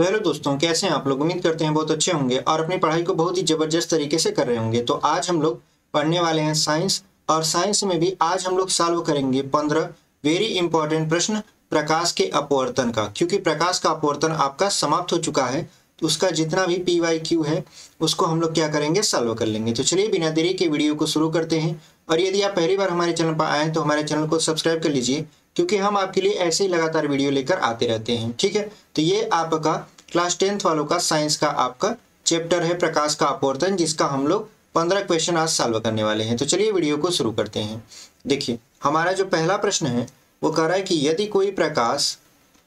तो हेलो दोस्तों, कैसे हैं आप लोग। उम्मीद करते हैं बहुत अच्छे होंगे और अपनी पढ़ाई को बहुत ही ज़बरदस्त तरीके से कर रहे होंगे। तो आज हम लोग पढ़ने वाले हैं साइंस, और साइंस में भी आज हम लोग सॉल्व करेंगे 15 वेरी इंपॉर्टेंट प्रश्न प्रकाश के अपवर्तन का। क्योंकि प्रकाश का अपवर्तन आपका समाप्त हो चुका है, तो उसका जितना भी PYQ है उसको हम लोग क्या करेंगे, सॉल्व कर लेंगे। तो चलिए बिना देरी के वीडियो को शुरू करते हैं। और यदि आप पहली बार हमारे चैनल पर आए हैं तो हमारे चैनल को सब्सक्राइब कर लीजिए, क्योंकि हम आपके लिए ऐसे ही लगातार वीडियो लेकर आते रहते हैं। ठीक है, तो ये आपका क्लास 10th वालों का साइंस का आपका चैप्टर है प्रकाश का अपवर्तन, जिसका हम लोग 15 क्वेश्चन आज सॉल्व करने वाले हैं। तो चलिए वीडियो को शुरू करते हैं। देखिए, हमारा जो पहला प्रश्न है वो कह रहा है कि यदि कोई प्रकाश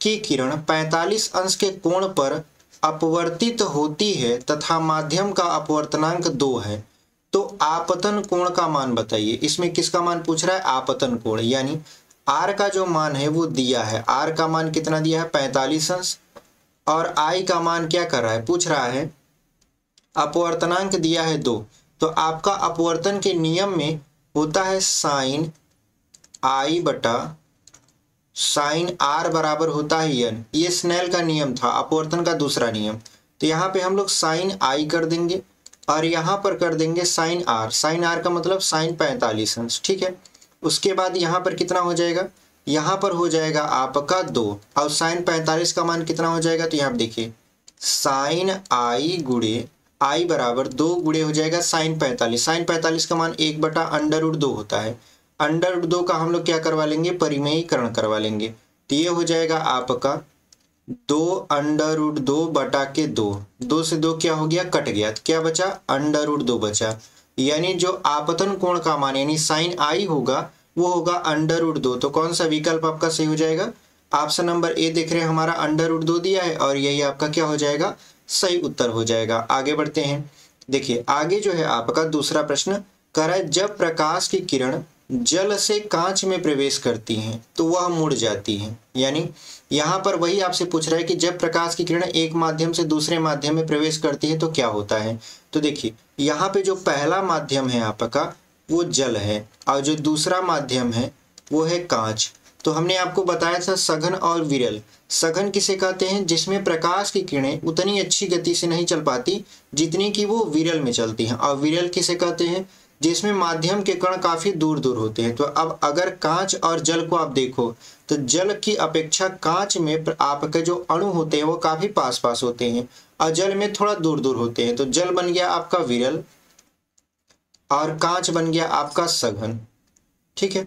की किरण 45 अंश के कोण पर अपवर्तित होती है तथा माध्यम का अपवर्तनांक 2 है, तो आपतन कोण का मान बताइए। इसमें किसका मान पूछ रहा है, आपतन कोण, यानी आर का जो मान है वो दिया है। आर का मान कितना दिया है, 45 अंश, और आई का मान क्या कर रहा है, पूछ रहा है अपवर्तनांक दिया है 2। तो आपका अपवर्तन के नियम में होता है साइन आई बटा साइन आर बराबर होता है एन। ये स्नेल का नियम था, अपवर्तन का दूसरा नियम। तो यहाँ पे हम लोग साइन आई कर देंगे और यहाँ पर कर देंगे साइन आर। साइन आर का मतलब साइन 45 अंश। ठीक है, उसके बाद यहाँ पर कितना हो जाएगा, यहाँ पर हो जाएगा आपका 2, और साइन 45 का मान कितना हो जाएगा, तो यहाँ पर देखिए साइन आई गुणे आई बराबर 2 गुणे हो जाएगा साइन 45। साइन 45 का मान 1/√2 होता है। √2 का हम लोग क्या करवा लेंगे, परिमेयीकरण करवा लेंगे। तो ये हो जाएगा आपका 2√2 बटा के 2। 2 से 2 क्या हो गया, कट गया, तो क्या बचा, √2 बचा। यानी जो आपतन कोण का मान यानी साइन आई होगा वो होगा √2। तो कौन सा विकल्प आपका सही हो जाएगा, ऑप्शन नंबर ए देख रहे हैं, हमारा √2 दिया है और यही आपका क्या हो जाएगा, सही उत्तर हो जाएगा। आगे बढ़ते हैं। देखिए आगे जो है आपका दूसरा प्रश्न कह रहा है जब प्रकाश की किरण जल से कांच में प्रवेश करती हैं तो वह मुड़ जाती हैं। यानी यहाँ पर वही आपसे पूछ रहा है कि जब प्रकाश की किरण एक माध्यम से दूसरे माध्यम में प्रवेश करती है तो क्या होता है। तो देखिए यहाँ पे जो पहला माध्यम है आपका वो जल है, और जो दूसरा माध्यम है वो है कांच। तो हमने आपको बताया था सघन और विरल। सघन किसे कहते हैं, जिसमें प्रकाश की किरणें उतनी अच्छी गति से नहीं चल पाती जितनी कि वो विरल में चलती हैं। और विरल किसे कहते हैं, जिसमें माध्यम के कण काफी दूर दूर होते हैं। तो अब अगर कांच और जल को आप देखो तो जल की अपेक्षा कांच में आपके जो अणु होते हैं वो काफी पास पास होते हैं और जल में थोड़ा दूर दूर होते हैं। तो जल बन गया आपका विरल और कांच बन गया आपका सघन। ठीक है,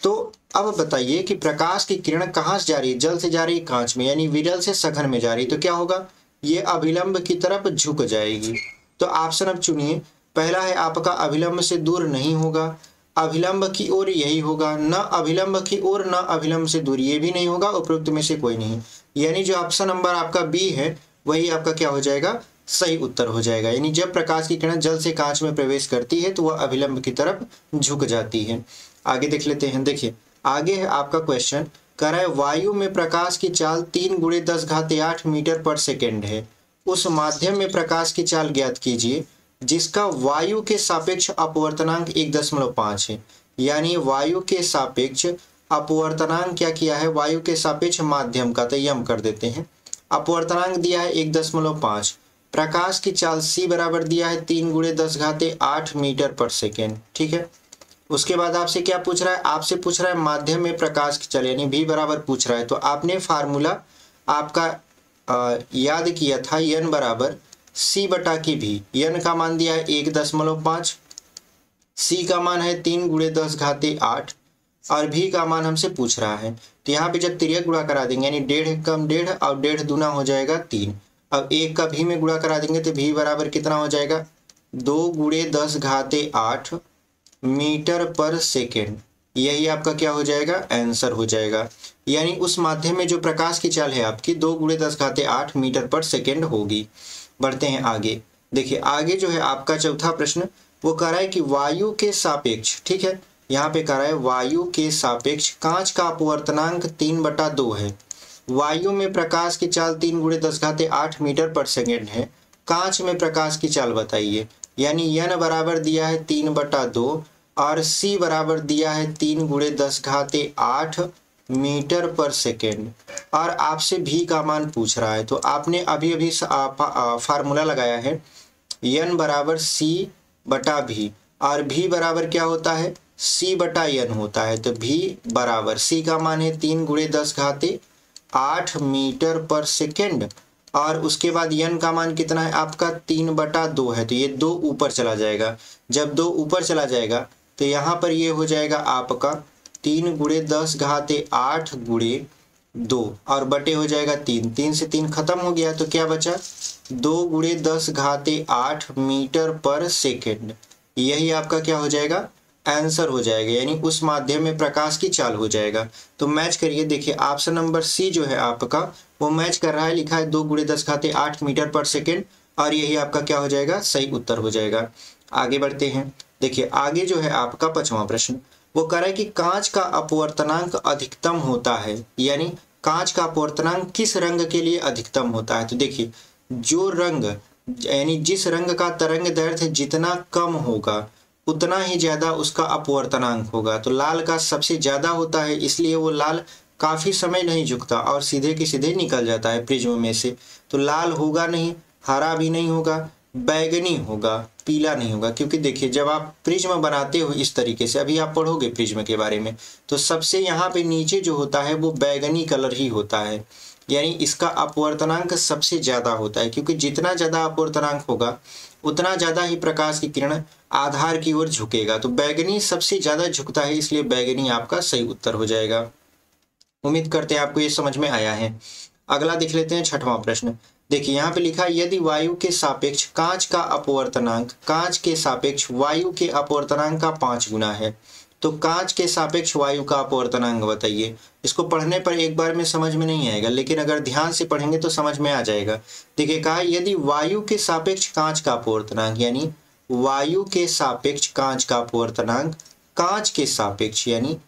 तो अब बताइए कि प्रकाश की किरण कहाँ से जा रही है, जल से जा रही है कांच में, यानी विरल से सघन में जा रही है। तो क्या होगा, ये अभिलंब की तरफ झुक जाएगी। तो ऑप्शन अब चुनिए। पहला है आपका अभिलंब से दूर नहीं होगा, अभिलंब की ओर यही होगा, न अभिलंब की ओर न अभिलंब से दूर, ये भी नहीं होगा, उपरोक्त में से कोई नहीं। यानी जो ऑप्शन नंबर आपका बी है वही आपका क्या हो जाएगा, सही उत्तर हो जाएगा। यानी जब प्रकाश की किरण जल से कांच में प्रवेश करती है तो वह अभिलंब की तरफ झुक जाती है। आगे देख लेते हैं। देखिए आगे है आपका क्वेश्चन, कह रहा है वायु में प्रकाश की चाल 3 × 10⁸ मीटर पर सेकेंड है। उस माध्यम में प्रकाश की चाल ज्ञात कीजिए जिसका वायु के सापेक्ष अपवर्तनांक 1.5 है। यानी वायु के सापेक्ष अपवर्तनांक क्या किया है, वायु के सापेक्ष माध्यम का, तो यम कर देते हैं। अपवर्तनांक दिया है 1.5, प्रकाश की चाल c बराबर दिया है 3 × 10⁸ मीटर पर सेकेंड। ठीक है, उसके बाद आपसे क्या पूछ रहा है, आपसे पूछ रहा है माध्यम में प्रकाश की चाल, यानी v बराबर पूछ रहा है। तो आपने फार्मूला आपका याद किया था, n बराबर c बटा की v। n का मान दिया है 1.5, c का मान है 3 × 10⁸ और v का मान हमसे पूछ रहा है। तो यहाँ पे जब तिर्यक गुणा करा देंगे यानी 1.5 कम 1.5 और 1.5 दूना हो जाएगा 3। अब 1 का v में गुणा करा देंगे तो v बराबर कितना हो जाएगा, 2 × 10⁸ मीटर पर सेकेंड। यही आपका क्या हो जाएगा, आंसर हो जाएगा। यानी उस माध्यम में जो प्रकाश की चाल है आपकी 2 × 10⁸ मीटर पर सेकेंड होगी। बढ़ते हैं आगे। देखिए आगे जो है आपका चौथा प्रश्न वो कह रहा है कि वायु के सापेक्ष, ठीक है, यहाँ पे कह रहा है वायु के सापेक्ष कांच का अपवर्तनांक 3/2 है। वायु में प्रकाश की चाल 3 × 10⁸ मीटर पर सेकेंड है, कांच में प्रकाश की चाल बताइए। यानी n बराबर दिया है 3/2 और c बराबर दिया है 3 × 10⁸ मीटर पर सेकेंड और आपसे भी का मान पूछ रहा है, तो आपने अभी अभी फार्मूला लगाया है n बराबर c बटा भी, और भी बराबर क्या होता है c बटा n होता है। तो भी बराबर c का मान है 3 गुणे 10 घाते 8 मीटर पर सेकेंड, और उसके बाद n का मान कितना है आपका 3 बटा 2 है, तो ये 2 ऊपर चला जाएगा। जब 2 ऊपर चला जाएगा तो यहाँ पर ये हो जाएगा आपका 3 गुणे 10 घाते 8 गुणे 2 और बटे हो जाएगा 3, 3 से 3 खत्म हो गया, तो क्या बचा 2 गुणे 10 घाते 8 मीटर पर सेकेंड। यही आपका क्या हो जाएगा आंसर हो जाएगा, यानी उस माध्यम में प्रकाश की चाल हो जाएगा। तो मैच करिए, देखिए ऑप्शन नंबर सी जो है आपका वो मैच कर रहा है, लिखा है 2 गुणे 10 घाते 8 मीटर पर सेकेंड, और यही आपका क्या हो जाएगा सही उत्तर हो जाएगा। आगे बढ़ते हैं, देखिए आगे जो है आपका 5वां प्रश्न वो कह रहा है कि कांच का अपवर्तनांक अधिकतम होता है, यानी कांच का अपवर्तनांक किस रंग के लिए अधिकतम होता है। तो देखिए जो रंग यानी जिस रंग का तरंग दैर्ध्य जितना कम होगा उतना ही ज्यादा उसका अपवर्तनांक होगा। तो लाल का सबसे ज्यादा होता है, इसलिए वो लाल काफी समय नहीं झुकता और सीधे के सीधे निकल जाता है प्रिज्म में से। तो लाल होगा नहीं, हरा भी नहीं होगा, बैगनी होगा, पीला नहीं होगा, क्योंकि देखिए जब आप प्रिज्म बनाते हो इस तरीके से, अभी आप पढ़ोगे प्रिज्म के बारे में, तो सबसे यहाँ पे नीचे जो होता है वो बैगनी कलर ही होता है, यानी इसका अपवर्तनांक सबसे ज्यादा होता है, क्योंकि जितना ज्यादा अपवर्तनांक होगा उतना ज्यादा ही प्रकाश की किरण आधार की ओर झुकेगा। तो बैगनी सबसे ज्यादा झुकता है, इसलिए बैगनी आपका सही उत्तर हो जाएगा। उम्मीद करते हैं आपको ये समझ में आया है। अगला देख लेते हैं 6वां प्रश्न। देखिए यहाँ पे लिखा है यदि वायु के सापेक्ष कांच का अपवर्तनांक कांच के सापेक्ष वायु के अपवर्तनांक का 5 गुना है, तो कांच के सापेक्ष वायु का अपवर्तनांक बताइए। इसको पढ़ने पर एक बार में समझ में नहीं आएगा, लेकिन अगर ध्यान से पढ़ेंगे तो समझ में आ जाएगा। देखिए कहा यदि वायु के सापेक्ष कांच का अपवर्तनांक, यानी वायु के सापेक्ष कांच का अपवर्तनांक कांच के सापेक्ष यानी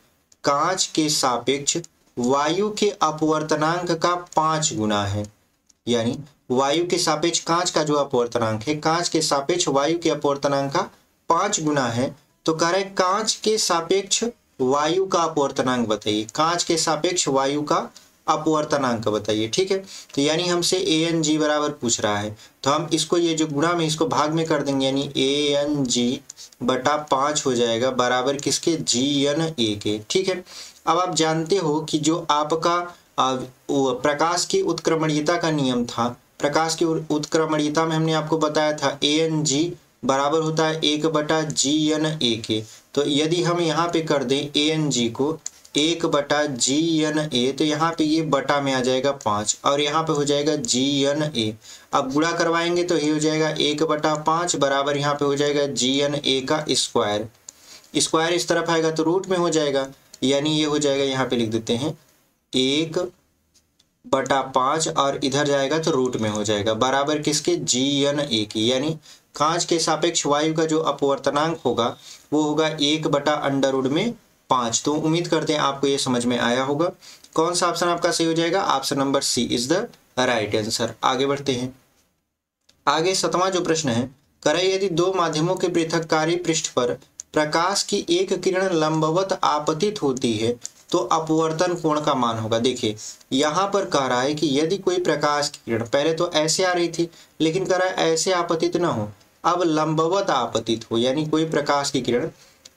कांच के सापेक्ष वायु के अपवर्तनांक का 5 गुना है, यानी वायु के सापेक्ष कांच का जो अपवर्तनांक है कांच के सापेक्ष वायु के अपवर्तनांक का 5 गुना है। तो कह रहे कांच के सापेक्ष वायु का अपवर्तनांक बताइए, कांच के सापेक्ष वायु का अपवर्तनांक बताइए। ठीक है, तो यानी हमसे ANG बराबर पूछ रहा है, तो हम इसको ये जो गुणा में इसको भाग में कर देंगे, यानी ANG बटा 5 हो जाएगा बराबर किसके GNA के। ठीक है, अब आप जानते हो कि जो आपका प्रकाश की उत्क्रमणीयता का नियम था, प्रकाश की उत्क्रमणीयता में हमने आपको बताया था ANG बराबर होता है 1/GNA के। तो यदि हम यहाँ पे कर दें ANG को 1/GNA, तो यहाँ पे ये बटा में आ जाएगा 5 और यहाँ पे हो जाएगा GNA। अब गुणा करवाएंगे तो ये हो जाएगा 1/5 बराबर यहाँ पे हो जाएगा GNA का स्क्वायर। स्क्वायर इस तरफ आएगा तो रूट में हो जाएगा, यानी ये हो जाएगा, यहाँ पे लिख देते हैं 1/5 और इधर जाएगा तो रूट में हो जाएगा बराबर किसके GNA की। यानी कांच के सापेक्ष वायु का जो अपवर्तनांक होगा वो होगा 1/√5। तो उम्मीद करते हैं आपको ये समझ में आया होगा। कौन सा ऑप्शन आपका सही हो जाएगा, option number C is the right answer. आगे बढ़ते हैं, आगे 7वां जो प्रश्न है, करे यदि दो माध्यमों के पृथककारी पृष्ठ पर प्रकाश की एक किरण लंबवत आपतित होती है तो अपवर्तन कोण का मान होगा। देखिए यहाँ पर कह रहा है कि यदि कोई प्रकाश की किरण पहले तो ऐसे आ रही थी, लेकिन कह रहा है ऐसे आपतित न हो, अब लंबवत आपतित हो, यानी कोई प्रकाश की किरण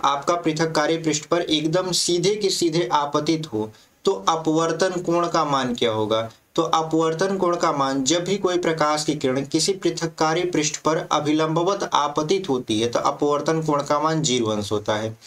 आपका पृथककारी पृष्ठ पर एकदम सीधे के सीधे आपतित हो तो अपवर्तन कोण का मान क्या होगा। तो अपवर्तन कोण का मान, जब भी कोई प्रकाश की किरण किसी पृथककारी पृष्ठ पर अभिलंबवत आपतित होती है तो अपवर्तन कोण का मान 0 अंश होता है,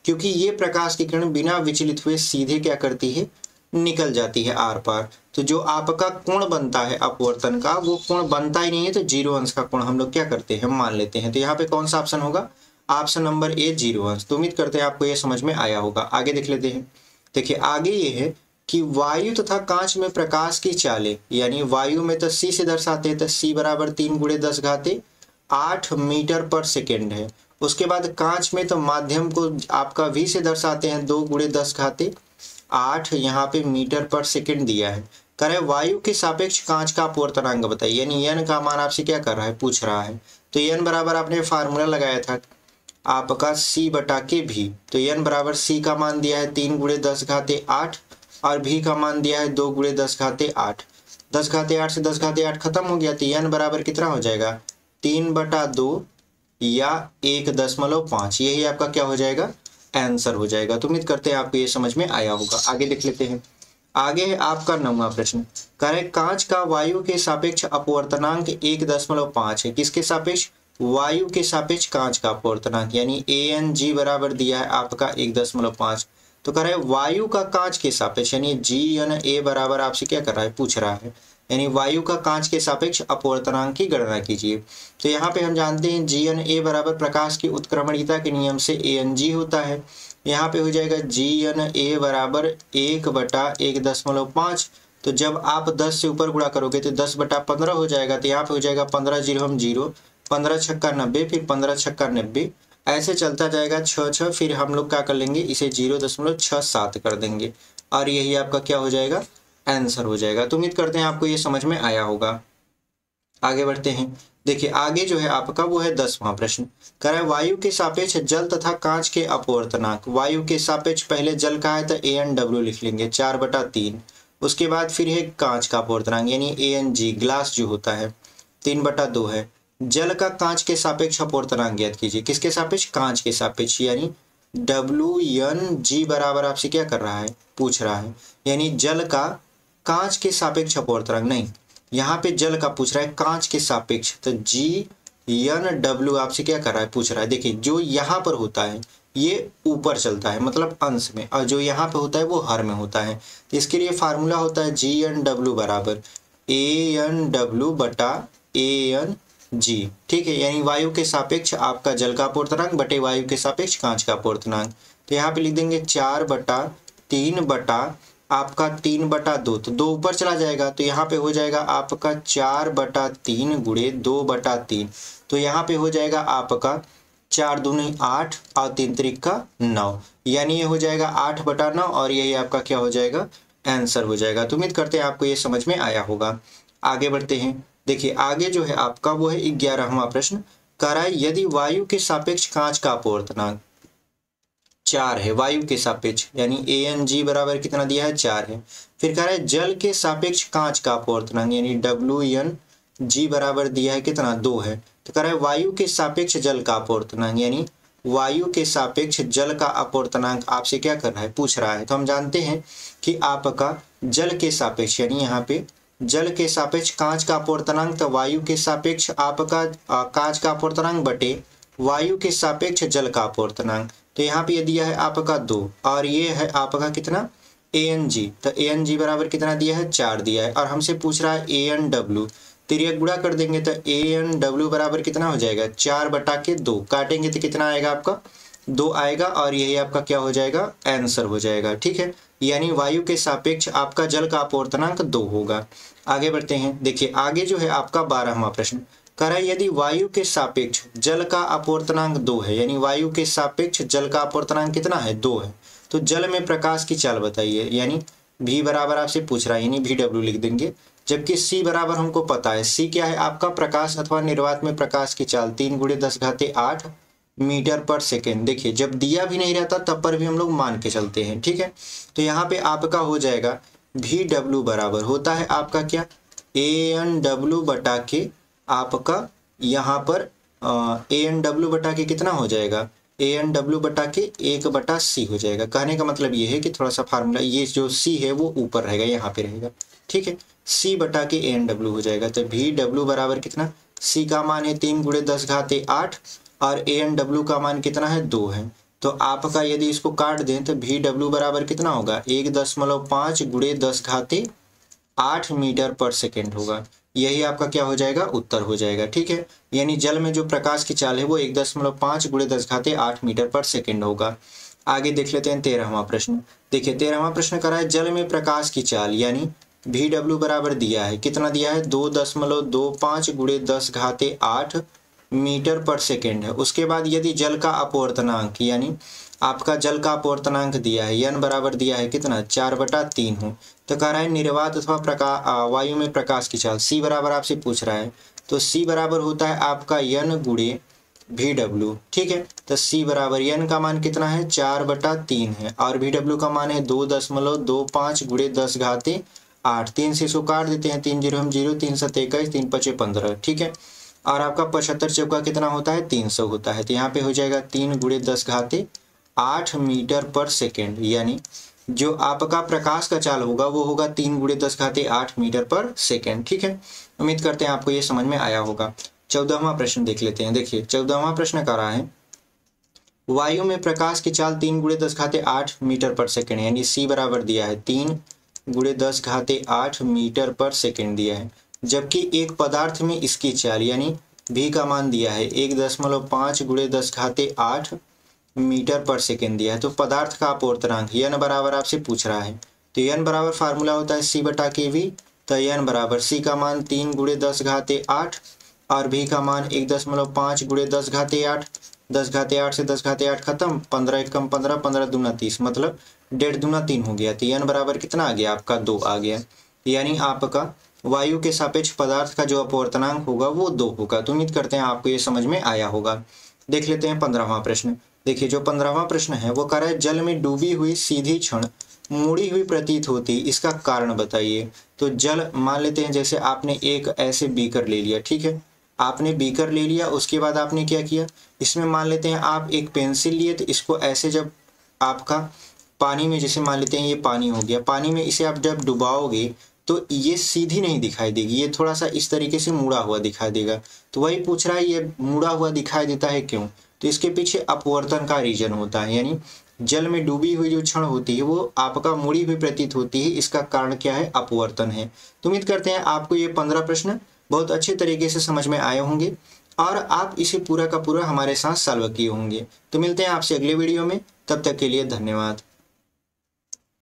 क्योंकि ये प्रकाश की किरण बिना विचलित हुए सीधे क्या करती है, निकल जाती है आर पार। तो जो आपका कोण बनता है अपवर्तन का, वो कोण बनता ही नहीं है, तो 0 अंश का कोण हम लोग क्या करते हैं, मान लेते हैं। तो यहाँ पे कौन सा ऑप्शन होगा, ऑप्शन नंबर ए 0 अंश। तो उम्मीद करते हैं आपको ये समझ में आया होगा। आगे देख लेते हैं। देखिए आगे ये है कि वायु तथा कांच में प्रकाश की चालें, यानी वायु में तो c से दर्शाते हैं, तो c बराबर 3 गुणे 10 घाते 8 मीटर पर सेकेंड है। उसके बाद कांच में तो माध्यम को आपका v से दर्शाते हैं 2 गुणे 10 घाते 8 यहाँ पे मीटर पर सेकेंड दिया है। कह रहे वायु के सापेक्ष कांच का अपवर्तनांक बताइए, यानी n का मान आपसे क्या कर रहा है, पूछ रहा है। तो n बराबर आपने फार्मूला लगाया था आपका c बटा के भी, तो n बराबर c का मान दिया है 3 गुणे 10 घाते 8 और भी का मान दिया है 2 गुणे 10 घाते 8। 10 घाते 8 से 10 घाते 8 खत्म हो गया, तो n बराबर कितना हो जाएगा 3/2 या 1.5। यही आपका क्या हो जाएगा आंसर हो जाएगा। तो उम्मीद करते हैं आपको ये समझ में आया होगा। आगे देख लेते हैं। आगे है आपका 9वां प्रश्न। कह रहे कांच का वायु के सापेक्ष अपवर्तनांक 1.5 है। किसके सापेक्ष? वायु के सापेक्ष कांच का अपवर्तनांक, यानी ANG बराबर दिया है आपका 1.5। तो कह रहे वायु का कांच के सापेक्ष, यानी GNA बराबर आपसे क्या कर रहा है, पूछ रहा है, यानी वायु का कांच के सापेक्ष अपवर्तनांक की गणना कीजिए। तो यहाँ पे हम जानते हैं GNA बराबर प्रकाश की उत्क्रमणीयता के नियम से ANG होता है। यहाँ पे हो जाएगा GNA बराबर 1/1.5। तो जब आप 10 से ऊपर गुणा करोगे तो 10/15 हो जाएगा। तो यहाँ पे हो जाएगा 15 0 हम 0, 15 छक्का 90, फिर 15 छक्का 90, ऐसे चलता जाएगा 6 फिर हम लोग क्या कर लेंगे, इसे 0.67 कर देंगे और यही आपका क्या हो जाएगा आंसर हो जाएगा। तो उम्मीद करते हैं आपको ये समझ में आया होगा। आगे बढ़ते हैं। देखिए आगे जो है आपका वो है 10वां प्रश्न। कह रहा है वायु के सापेक्ष जल तथा कांच के अपवर्तनांक। वायु के सापेक्ष पहले जल का है तो ANW लिख लेंगे 4/3। उसके बाद फिर है कांच का अपवर्तनांक यानी ANG ग्लास जो होता है 3/2 है। जल का कांच के सापेक्ष अपवर्तनांक ज्ञात कीजिए। किसके सापेक्ष? कांच के सापेक्ष, यानी WNG बराबर आपसे क्या कर रहा है, पूछ रहा है, यानी जल का कांच के सापेक्ष अपवर्तनांक, नहीं यहाँ पे जल का पूछ रहा है कांच के सापेक्ष, तो GNW आपसे क्या कर रहा है, पूछ रहा है। देखिए जो यहाँ पर होता है ये ऊपर चलता है मतलब अंश में, और जो यहाँ पे होता है वो हर में होता है। तो इसके लिए फार्मूला होता है GNW बराबर ANW बटा ANG, ठीक है, यानी वायु के सापेक्ष आपका जल का अपवर्तनांक बटे वायु के सापेक्ष कांच का अपवर्तनांक। तो यहाँ पे लिख देंगे 4/3 बटा आपका 3/2, तो 2 ऊपर चला जाएगा तो यहाँ पे हो जाएगा आपका 4/3 गुणे 2/3। तो यहाँ पे हो जाएगा आपका 4 दूनी 8 और 3 त्रिक का 9, यानी ये हो जाएगा 8/9 और यही आपका क्या हो जाएगा आंसर हो जाएगा। तो उम्मीद करते हैं आपको ये समझ में आया होगा। आगे बढ़ते हैं। देखिए आगे जो है आपका वो है 11वां प्रश्न। कह रहा है यदि वायु के सापेक्ष कांच का अपवर्तनांक 4 है, वायु के सापेक्ष यानी ANG बराबर कितना दिया है 4 है। फिर कह रहा है जल के सापेक्ष कांच का अपवर्तनांक यानी WNG बराबर दिया है कितना 2 है। तो कह रहा है वायु के सापेक्ष जल का अपवर्तनांक, यानी वायु के सापेक्ष जल का अपवर्तनांक आपसे क्या कर रहा है, पूछ रहा है। तो हम जानते हैं कि आपका जल के सापेक्ष, यानी यहाँ पे जल के सापेक्ष कांच का अपवर्तनांक, तो वायु के सापेक्ष आपका कांच का अपवर्तनांक बटे वायु के सापेक्ष जल का अपवर्तनांक। तो यहाँ पे ये दिया है आपका 2 और ये है आपका कितना ANG, तो ANG बराबर कितना दिया है 4 दिया है और हमसे पूछ रहा है ANW। तो ये गुणा कर देंगे तो ANW बराबर कितना हो जाएगा 4/2, काटेंगे तो कितना आएगा आपका 2 आएगा और यही आपका क्या हो जाएगा आंसर हो जाएगा, ठीक है, यानी वायु के सापेक्ष आपका जल का अपवर्तनांक 2 होगा। आगे बढ़ते हैं। देखिए आगे जो है आपका 12वां प्रश्न। कह रहा है यदि वायु के सापेक्ष जल का अपवर्तनांक 2 है, यानी वायु के सापेक्ष जल का अपवर्तनांक कितना है 2 है, तो जल में प्रकाश की चाल बताइए, यानी V बराबर आपसे पूछ रहा है, यानी VW लिख देंगे। जबकि C बराबर हमको पता है, C क्या है आपका प्रकाश अथवा निर्वात में प्रकाश की चाल 3 गुणे 10⁸ मीटर पर सेकेंड। देखिए जब दिया भी नहीं रहता तब पर भी हम लोग मान के चलते हैं, ठीक है। तो यहाँ पे आपका हो जाएगा VW बराबर होता है आपका क्या ANW बटा के आपका यहाँ पर ANW बटा के कितना हो जाएगा ANW बटा के 1/C हो जाएगा। कहने का मतलब ये है कि थोड़ा सा फार्मूला, ये जो C है वो ऊपर रहेगा, यहाँ पे रहेगा, ठीक है, C बटा के ANW हो जाएगा। तो VW बराबर कितना, C का मान है 3 गुणे 10⁸ और ANW का मान कितना है 2 है। तो आपका यदि इसको काट दें तो VW बराबर कितना होगा 1.5 गुणे 10⁸ मीटर पर सेकेंड होगा। यही आपका क्या हो जाएगा उत्तर हो जाएगा, ठीक है, यानी जल में जो प्रकाश की चाल है वो 1.5 गुणे 10⁸ मीटर पर सेकेंड होगा। आगे देख लेते हैं 13वां प्रश्न। देखिए 13वां प्रश्न करा है जल में प्रकाश की चाल, यानी VW बराबर दिया है कितना दिया है 2.25 गुणे 10⁸ मीटर पर सेकेंड है। उसके बाद यदि जल का अपवर्तनांक, यानी आपका जल का अपवर्तनांक दिया है N बराबर दिया है कितना 4/3 हो, तो कह रहा है निर्वात अथवा वायु में प्रकाश की चाल C बराबर आपसे पूछ रहा है। तो C बराबर होता है आपका N गुणे VW, ठीक है। तो C बराबर n का मान कितना है 4/3 है और VW का मान है 2.25 गुणे 10 घाते 8। 3 से इसको काट देते हैं, 3 0 हम 0, 3 7 21, 3 5 15, ठीक है। और आपका 75 चौका कितना होता है 300 होता है। तो यहाँ पे हो जाएगा 3 गुणे 10 घाते 8 मीटर पर सेकेंड, यानी जो आपका प्रकाश का चाल होगा वो होगा 3 गुणे 10 घाते 8 मीटर पर सेकेंड, ठीक है। उम्मीद करते हैं आपको ये समझ में आया होगा। 14वां प्रश्न देख लेते हैं। देखिए 14वां प्रश्न कह रहा है वायु में प्रकाश की चाल 3 गुणे 10 घाते 8 मीटर पर सेकेंड, यानी C बराबर दिया है 3 गुणे 10 घाते 8 मीटर पर सेकेंड दिया है, जबकि एक पदार्थ में इसकी चाल यानी V का मान दिया है 1.5 गुणे 10 घाते 8 मीटर पर सेकेंड दिया है। तो पदार्थ का अपवर्तनांक n बराबर आपसे पूछ रहा है। तो n बराबर फार्मूला होता है C/kV। तो n बराबर C का मान 3 गुणे 10 घाते 8 और V का मान 1.5 गुणे 10 घाते 8। 10 घाते 8 से 10 घाते 8 खत्म, 15 1 15, 15 दूना 30, मतलब 1.5 दूना 3 हो गया। तो n बराबर कितना आ गया आपका 2 आ गया, यानी आपका वायु के सापेक्ष पदार्थ का जो अपवर्तनांक होगा वो 2 होगा। तो उम्मीद करते हैं आपको ये समझ में आया होगा। देख लेते हैं 15वां प्रश्न। देखिए जो 15वां प्रश्न है वो कह रहा है जल में डूबी हुई सीधी क्षण मुड़ी हुई प्रतीत होती, इसका कारण बताइए। तो जल मान लेते हैं जैसे आपने एक ऐसे बीकर ले लिया, ठीक है। आपने बीकर ले लिया, उसके बाद आपने क्या किया, इसमें मान लेते हैं आप एक पेंसिल लिए, तो इसको ऐसे जब आपका पानी में, जैसे मान लेते हैं ये पानी हो गया, पानी में इसे आप जब डुबाओगे तो ये सीधी नहीं दिखाई देगी, ये थोड़ा सा इस तरीके से मुड़ा हुआ दिखाई देगा। तो वही पूछ रहा है ये मुड़ा हुआ दिखाई देता है क्यों। तो इसके पीछे अपवर्तन का रीजन होता है, यानी जल में डूबी हुई जो क्षण होती है वो आपका मुड़ी हुई प्रतीत होती है, इसका कारण क्या है, अपवर्तन है। तो उम्मीद करते हैं आपको ये 15 प्रश्न बहुत अच्छे तरीके से समझ में आए होंगे और आप इसे पूरा का पूरा हमारे साथ सॉल्व किए होंगे। तो मिलते हैं आपसे अगले वीडियो में, तब तक के लिए धन्यवाद।